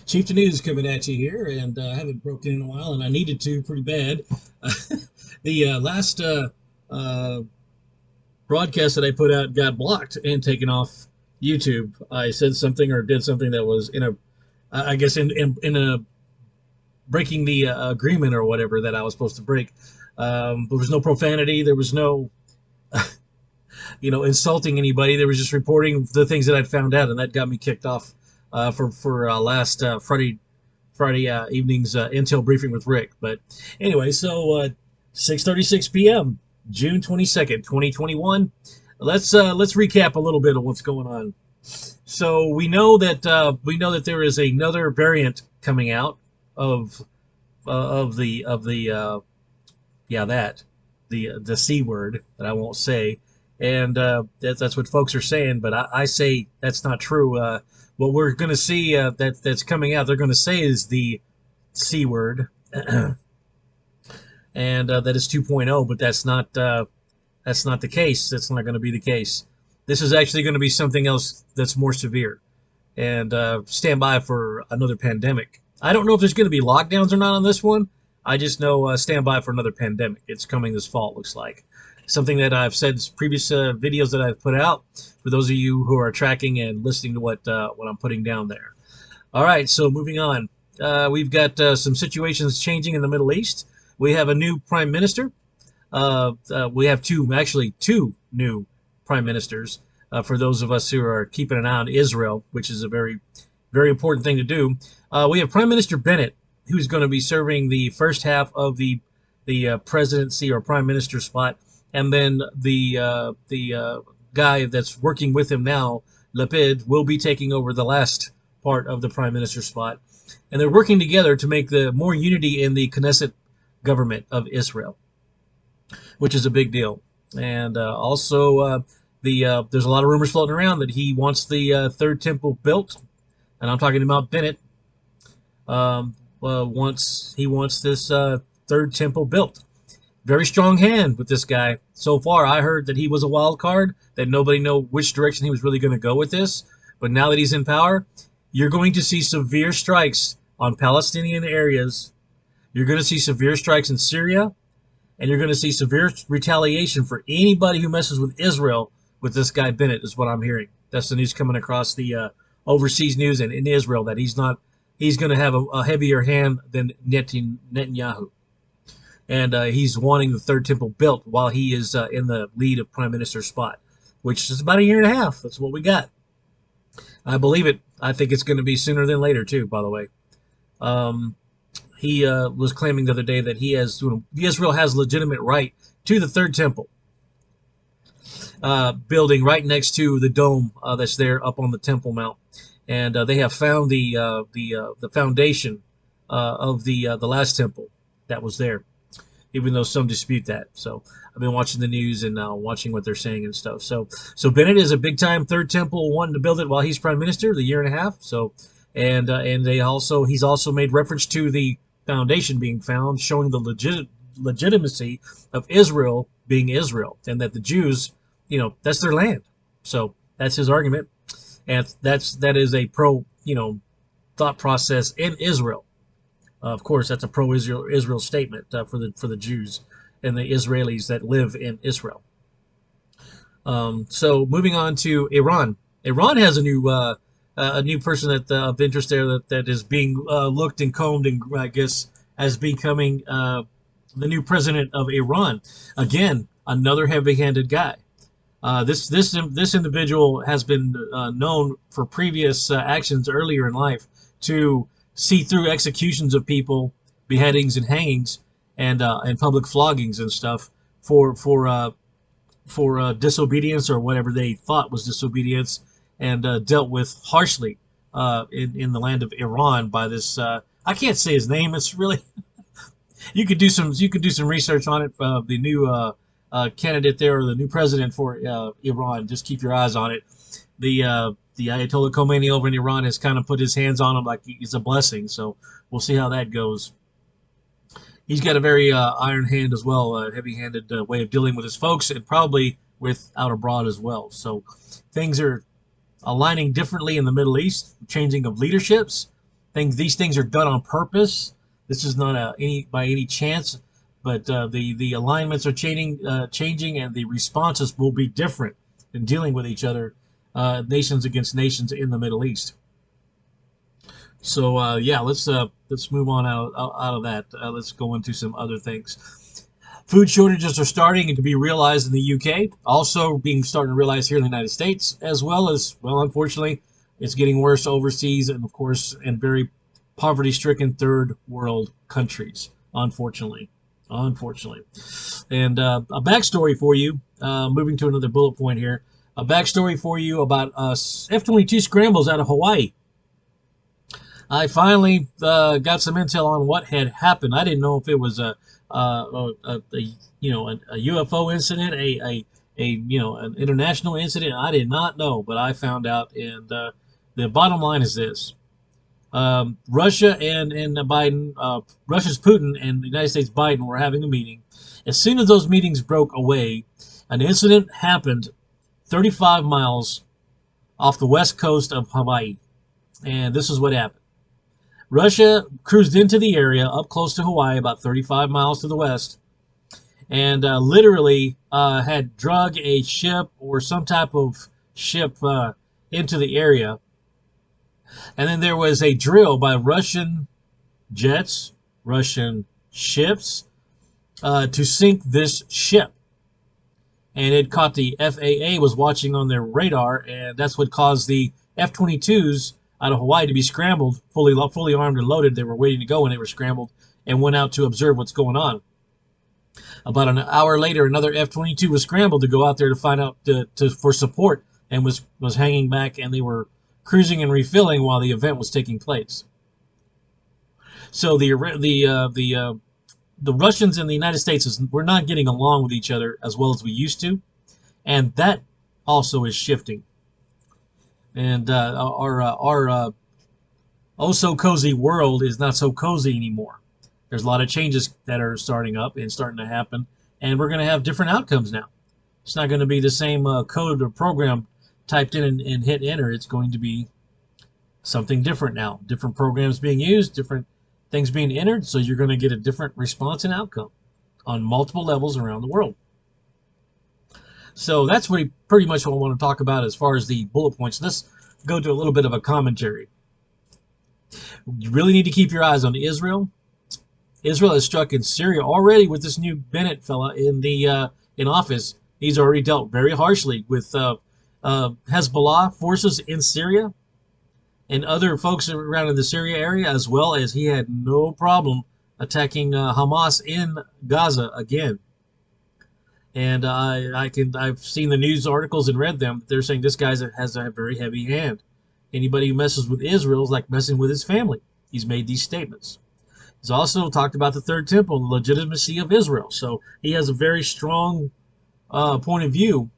Chief News coming at you here, and I haven't broken in a while, and I needed to pretty bad. The last uh, broadcast that I put out got blocked and taken off YouTube. I said something or did something that was I guess in a breaking the agreement or whatever that I was supposed to break. There was no profanity. There was no insulting anybody. There was just reporting the things that I'd found out, and that got me kicked off for last Friday evening's intel briefing with Rick. But anyway, so 6:36 p.m. June 22nd, 2021. Let's recap a little bit of what's going on. So we know that there is another variant coming out of the yeah, that the C word that I won't say, and that's what folks are saying. But I say that's not true. What we're going to see that's coming out, they're going to say is the C word, and that is 2.0. But that's not the case. That's not going to be the case. This is actually going to be something else that's more severe, and stand by for another pandemic. I don't know if there's going to be lockdowns or not on this one. I just know stand by for another pandemic. It's coming this fall, it looks like. Something that I've said in previous videos that I've put out for those of you who are tracking and listening to what I'm putting down there. All right, so moving on. We've got some situations changing in the Middle East. We have a new prime minister. We have actually two new prime ministers for those of us who are keeping an eye on Israel, which is a very, very important thing to do. We have Prime Minister Bennett, who's going to be serving the first half of the presidency or prime minister spot, and then the guy that's working with him now, Lapid, will be taking over the last part of the prime minister spot, and they're working together to make the more unity in the Knesset government of Israel, which is a big deal. And also, there's a lot of rumors floating around that he wants the third temple built, and I'm talking about Bennett. He wants this third temple built. Very strong hand with this guy. So far, I heard that he was a wild card, that nobody know which direction he was really going to go with this. But now that he's in power, you're going to see severe strikes on Palestinian areas. You're going to see severe strikes in Syria, and you're going to see severe retaliation for anybody who messes with Israel with this guy Bennett, is what I'm hearing. That's the news coming across the overseas news and in Israel, that he's going to have a heavier hand than Netanyahu. And he's wanting the third temple built while he is in the lead of prime minister spot, which is about a year and a half. That's what we got. I believe it. I think it's going to be sooner than later, too, by the way. He was claiming the other day that Israel has legitimate right to the third temple building right next to the dome that's there up on the Temple Mount. And they have found the foundation of the last temple that was there, even though some dispute that. So I've been watching the news and watching what they're saying and stuff. So Bennett is a big time third temple wanting to build it while he's prime minister, the year and a half. So and he's also made reference to the foundation being found, showing the legitimacy of Israel being Israel, and that the Jews, that's their land. So that's his argument. And that is a pro, thought process in Israel. Of course, that's a pro-Israel statement for the Jews and the Israelis that live in Israel. So moving on to Iran. Iran has a new person of interest there that is being looked and combed, and I guess as becoming the new president of Iran. Again, another heavy-handed guy. This individual has been known for previous actions earlier in life to see through executions of people, beheadings and hangings, and public floggings and stuff for disobedience or whatever they thought was disobedience, and dealt with harshly in the land of Iran by this. I can't say his name. It's really you could do some research on it. The new candidate there, or the new president for Iran. Just keep your eyes on it. The Ayatollah Khomeini over in Iran has kind of put his hands on him like it's a blessing. So we'll see how that goes. He's got a very iron hand as well, a heavy-handed way of dealing with his folks, and probably with out abroad as well. So things are aligning differently in the Middle East, changing of leaderships, These things are done on purpose. This is not any by any chance, but the alignments are changing, and the responses will be different in dealing with each other, nations against nations in the Middle East. So yeah, let's move on out of that. Let's go into some other things. Food shortages are starting to be realized in the UK, also being starting to realize here in the United States, as well as, well, unfortunately, it's getting worse overseas, and of course, in very poverty-stricken third world countries. Unfortunately. And a backstory for you. Moving to another bullet point here. A backstory for you about F-22 scrambles out of Hawaii. I finally got some intel on what had happened. I didn't know if it was a UFO incident, a an international incident. I did not know, but I found out. And the bottom line is this: Russia and Biden, Russia's Putin and the United States Biden were having a meeting. As soon as those meetings broke away, an incident happened 35 miles off the west coast of Hawaii, and this is what happened. Russia cruised into the area up close to Hawaii, about 35 miles to the west, and literally had drug a ship or some type of ship into the area. And then there was a drill by Russian jets, Russian ships, to sink this ship. And it caught the FAA was watching on their radar, and that's what caused the F-22s out of Hawaii to be scrambled, fully armed and loaded. They were waiting to go, and they were scrambled and went out to observe what's going on. About an hour later, another F-22 was scrambled to go out there to find out for support, and was hanging back, and they were cruising and refilling while the event was taking place. So the Russians and the United States we're not getting along with each other as well as we used to, and that also is shifting. And our oh so cozy world is not so cozy anymore. There's a lot of changes that are starting up and starting to happen, and we're going to have different outcomes now. It's not going to be the same code or program typed in and hit enter. It's going to be something different now. Different programs being used, different things being entered, so you're going to get a different response and outcome on multiple levels around the world. So that's pretty much what I want to talk about as far as the bullet points. Let's go to a little bit of a commentary. You really need to keep your eyes on Israel. Israel has struck in Syria already with this new Bennett fella in office. He's already dealt very harshly with Hezbollah forces in Syria and other folks around in the Syria area, as well as he had no problem attacking Hamas in Gaza again. And I've seen the news articles and read them. They're saying this guy has a very heavy hand. Anybody who messes with Israel is like messing with his family. He's made these statements. He's also talked about the Third Temple, the legitimacy of Israel. So he has a very strong point of view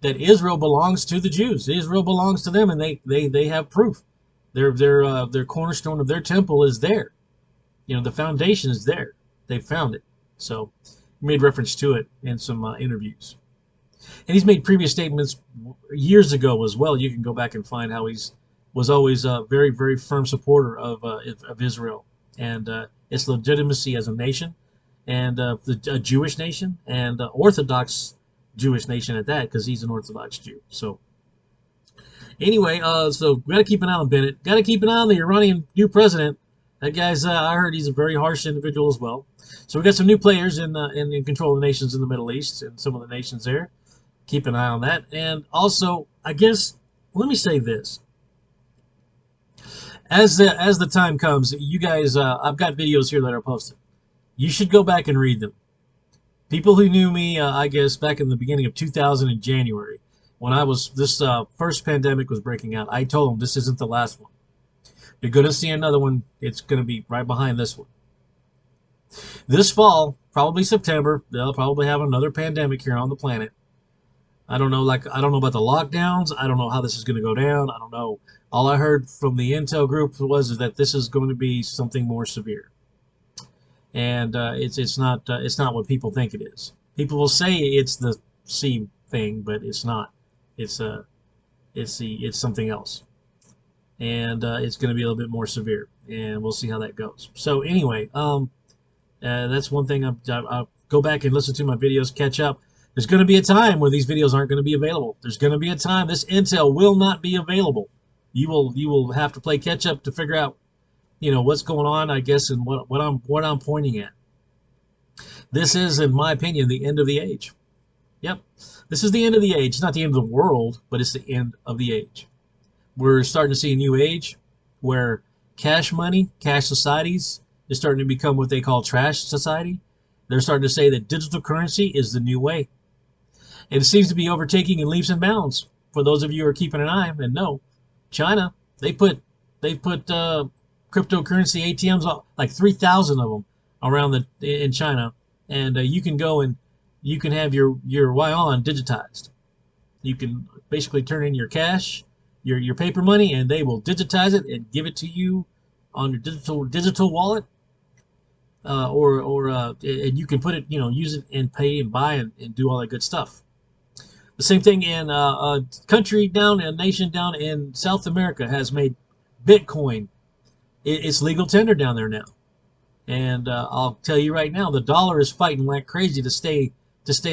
that Israel belongs to the Jews. Israel belongs to them, and they have proof. Their cornerstone of their temple is there. You know, the foundation is there. They found it. So he made reference to it in some interviews. And he's made previous statements years ago as well. You can go back and find how was always a very, very firm supporter of Israel and its legitimacy as a nation, and a Jewish nation, and Orthodox Jewish nation at that, because he's an Orthodox Jew. So anyway, so we got to keep an eye on Bennett. Got to keep an eye on the Iranian new president. That guy's, I heard he's a very harsh individual as well. So we got some new players in control of the nations in the Middle East and some of the nations there. Keep an eye on that. And also, I guess, let me say this. As the time comes, you guys, I've got videos here that are posted. You should go back and read them. People who knew me, I guess, back in the beginning of 2000 in January, when this first pandemic was breaking out, I told them this isn't the last one. You're going to see another one. It's going to be right behind this one. This fall, probably September, they'll probably have another pandemic here on the planet. I don't know about the lockdowns. I don't know how this is going to go down. I don't know. All I heard from the intel group was that this is going to be something more severe, and it's not what people think it is. People will say it's the C thing, but it's not. It's something else. and it's going to be a little bit more severe, and we'll see how that goes. So anyway, that's one thing. I'll go back and listen to my videos, catch up. There's going to be a time where these videos aren't going to be available. There's going to be a time this intel will not be available. You will have to play catch up to figure out, what's going on, I guess, and what I'm pointing at. This is, in my opinion, the end of the age. Yep, this is the end of the age. It's not the end of the world, but it's the end of the age. We're starting to see a new age where cash money, cash societies is starting to become what they call trash society. They're starting to say that digital currency is the new way. And it seems to be overtaking in leaps and bounds. For those of you who are keeping an eye and know, China, they put cryptocurrency ATMs, like 3,000 of them around in China, and you can go and you can have your yuan digitized. You can basically turn in your cash, your paper money, and they will digitize it and give it to you on your digital wallet, and you can put it, use it and pay and buy and do all that good stuff. The same thing in a nation down in South America has made Bitcoin. It's legal tender down there now, and I'll tell you right now, the dollar is fighting like crazy to stay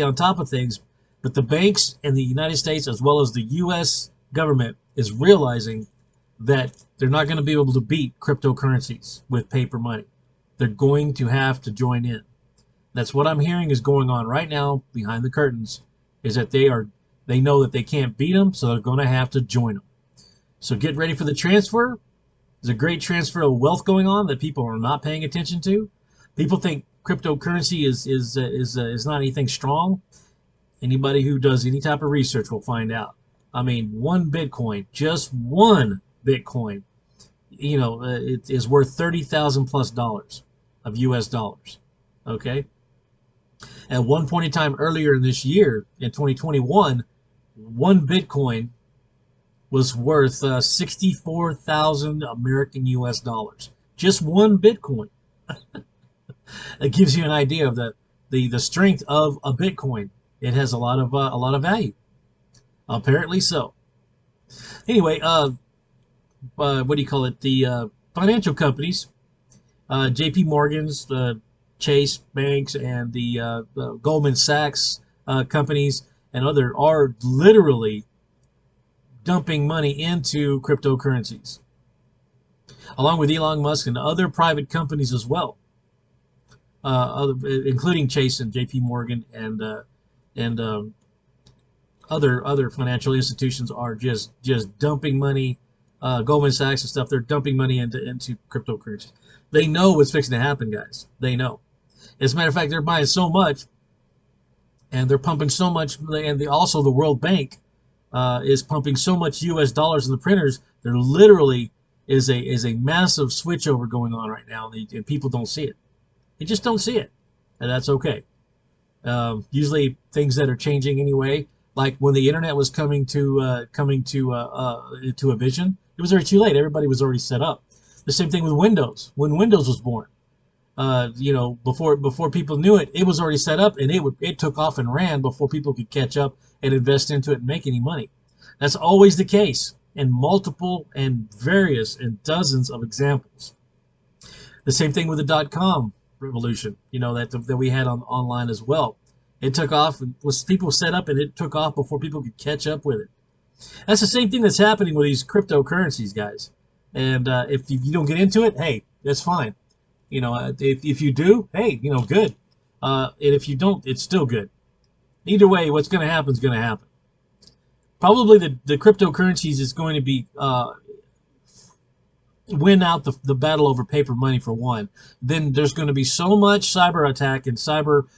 on top of things. But the banks in the United States, as well as the U.S. government, is realizing that they're not going to be able to beat cryptocurrencies with paper money. They're going to have to join in. That's what I'm hearing is going on right now behind the curtains, is that they know that they can't beat them, so they're going to have to join them. So get ready for the transfer. There's a great transfer of wealth going on that people are not paying attention to. People think cryptocurrency is not anything strong. Anybody who does any type of research will find out. I mean, one Bitcoin, just one Bitcoin, it is worth $30,000+ of U.S. dollars. Okay. At one point in time earlier in this year, in 2021, one Bitcoin was worth 64,000 American U.S. dollars. Just one Bitcoin. It gives you an idea of the strength of a Bitcoin. It has a lot of value. Apparently so. Anyway, what do you call it? The financial companies, J.P. Morgan's, Chase banks, and the Goldman Sachs companies and other are literally dumping money into cryptocurrencies, along with Elon Musk and other private companies as well, including Chase and J.P. Morgan and other financial institutions are just dumping money. Goldman Sachs and stuff, they're dumping money into cryptocurrencies. They know what's fixing to happen, guys. They know. As a matter of fact, they're buying so much, and they're pumping so much, and also the World Bank is pumping so much U.S. dollars in the printers. There literally is a massive switchover going on right now, and people don't see it. They just don't see it, and that's okay. Usually, things that are changing anyway, like when the internet was coming to a vision, it was already too late. Everybody was already set up. The same thing with Windows. When Windows was born, before people knew it, it was already set up, and it took off and ran before people could catch up and invest into it and make any money. That's always the case in multiple and various and dozens of examples. The same thing with the .com revolution, that we had online as well. It took off, and was people set up, and it took off before people could catch up with it. That's the same thing that's happening with these cryptocurrencies, guys. And if you don't get into it, hey, that's fine. If you do, hey, good. And if you don't, it's still good. Either way, what's going to happen is going to happen. Probably the cryptocurrencies is going to be win out the battle over paper money for one. Then there's going to be so much cyber attack and cyber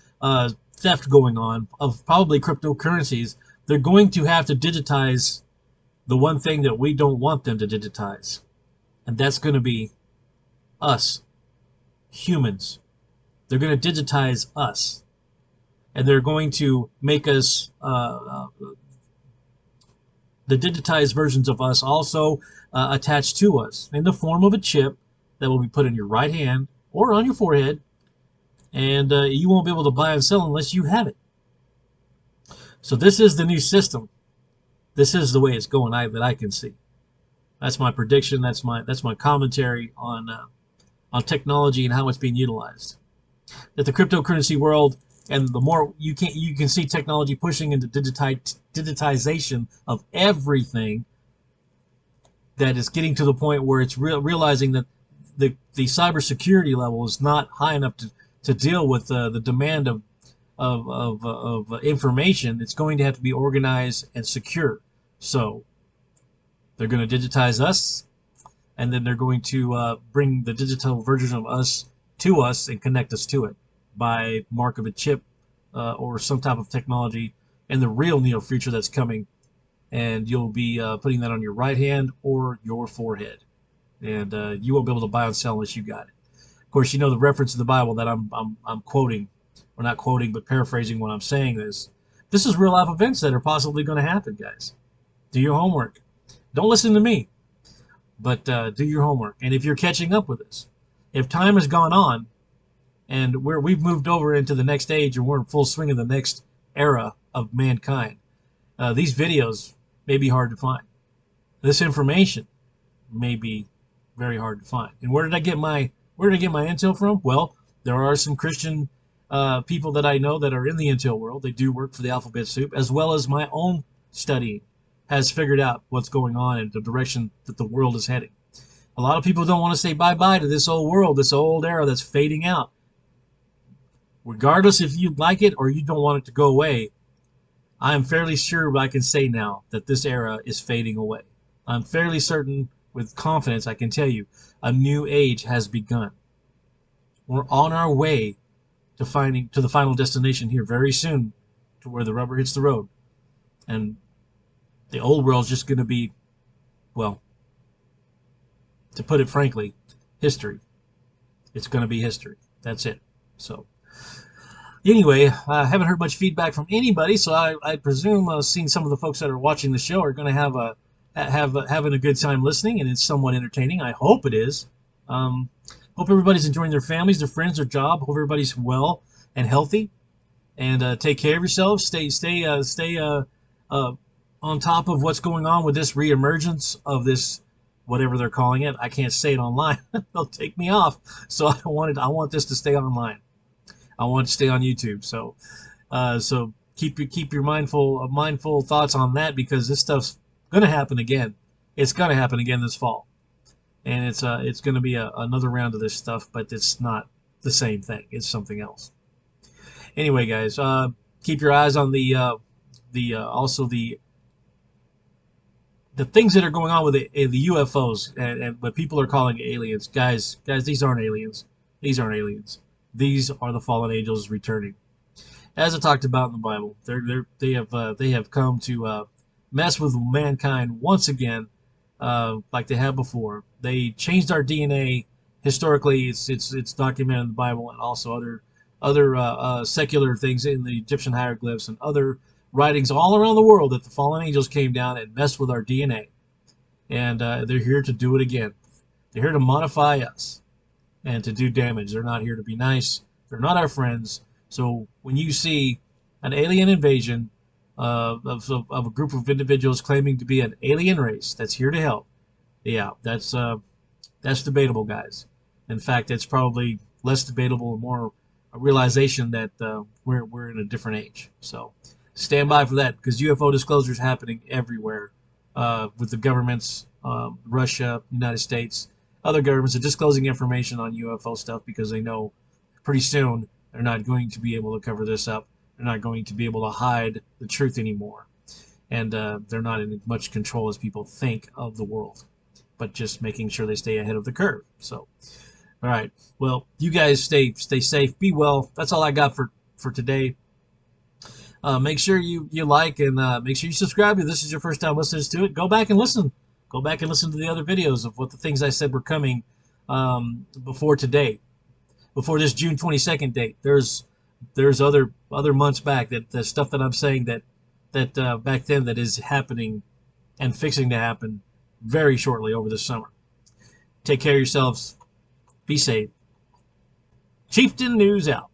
theft going on of probably cryptocurrencies. They're going to have to digitize the one thing that we don't want them to digitize, and that's going to be us, humans. They're going to digitize us, and they're going to make us the digitized versions of us also attached to us in the form of a chip that will be put in your right hand or on your forehead, and you won't be able to buy and sell unless you have it. So this is the new system. This is the way it's going that I can see. That's my prediction. That's my commentary on technology and how it's being utilized. That the cryptocurrency world, and the more you can see technology pushing into digitization of everything, that is getting to the point where it's realizing that the cybersecurity level is not high enough to deal with the demand of information. It's going to have to be organized and secure. So they're going to digitize us, and then they're going to bring the digital version of us to us and connect us to it by mark of a chip or some type of technology in the real near future that's coming. And you'll be putting that on your right hand or your forehead, and you won't be able to buy and sell unless you got it. Of course, you know the reference in the Bible that I'm quoting, or not quoting, but paraphrasing what I'm saying is, this is real life events that are possibly going to happen, guys. Do your homework. Don't listen to me, but do your homework. And if you're catching up with this, if time has gone on and we've moved over into the next age, and we're in full swing of the next era of mankind, these videos may be hard to find. This information may be very hard to find. And where did I get my intel from? Well, there are some Christian people that I know that are in the intel world. They do work for the Alphabet Soup, as well as my own studying has figured out what's going on and the direction that the world is heading. A lot of people don't want to say bye-bye to this old world, this old era that's fading out. Regardless if you like it or you don't want it to go away, I am fairly sure I can say now that this era is fading away. I'm fairly certain, with confidence, I can tell you, a new age has begun. We're on our way to the final destination here very soon, to where the rubber hits the road. And the old world's just going to be, well, to put it frankly, history. It's going to be history. That's it. So anyway, I haven't heard much feedback from anybody, so I presume seeing some of the folks that are watching the show are going to having a good time listening, and it's somewhat entertaining. I hope it is. Hope everybody's enjoying their families, their friends, their job. Hope everybody's well and healthy, and take care of yourselves. Stay on top of what's going on with this reemergence of this, whatever they're calling it. I can't say it online. They'll take me off. So I want this to stay online. I want it to stay on YouTube. So keep your mindful thoughts on that, because this stuff's gonna happen again. It's gonna happen again this fall, and it's gonna be another round of this stuff, but it's not the same thing. It's something else. Anyway, guys, keep your eyes on also the things that are going on with the UFOs and what people are calling aliens. Guys, these aren't aliens. These aren't aliens. These are the fallen angels returning. As I talked about in the Bible, they have come to mess with mankind once again, like they have before. They changed our DNA. Historically, it's documented in the Bible, and also other secular things in the Egyptian hieroglyphs and other writings all around the world, that the fallen angels came down and messed with our DNA, and they're here to do it again. They're here to modify us and to do damage. They're not here to be nice. They're not our friends. So when you see an alien invasion of a group of individuals claiming to be an alien race that's here to help, yeah, that's debatable, guys. In fact, it's probably less debatable and more a realization that we're in a different age. So stand by for that, because UFO disclosures happening everywhere, with the governments, Russia, United States, other governments are disclosing information on UFO stuff, because they know pretty soon they're not going to be able to cover this up. They're not going to be able to hide the truth anymore. And they're not in as much control as people think of the world, but just making sure they stay ahead of the curve. So, all right. Well, you guys stay safe. Be well. That's all I got for today. Make sure you like, and make sure you subscribe. If this is your first time listening to it, go back and listen. Go back and listen to the other videos of what the things I said were coming before today, before this June 22nd date. There's other months back that the stuff that I'm saying that back then that is happening and fixing to happen very shortly over the summer. Take care of yourselves. Be safe. Chieftain News out.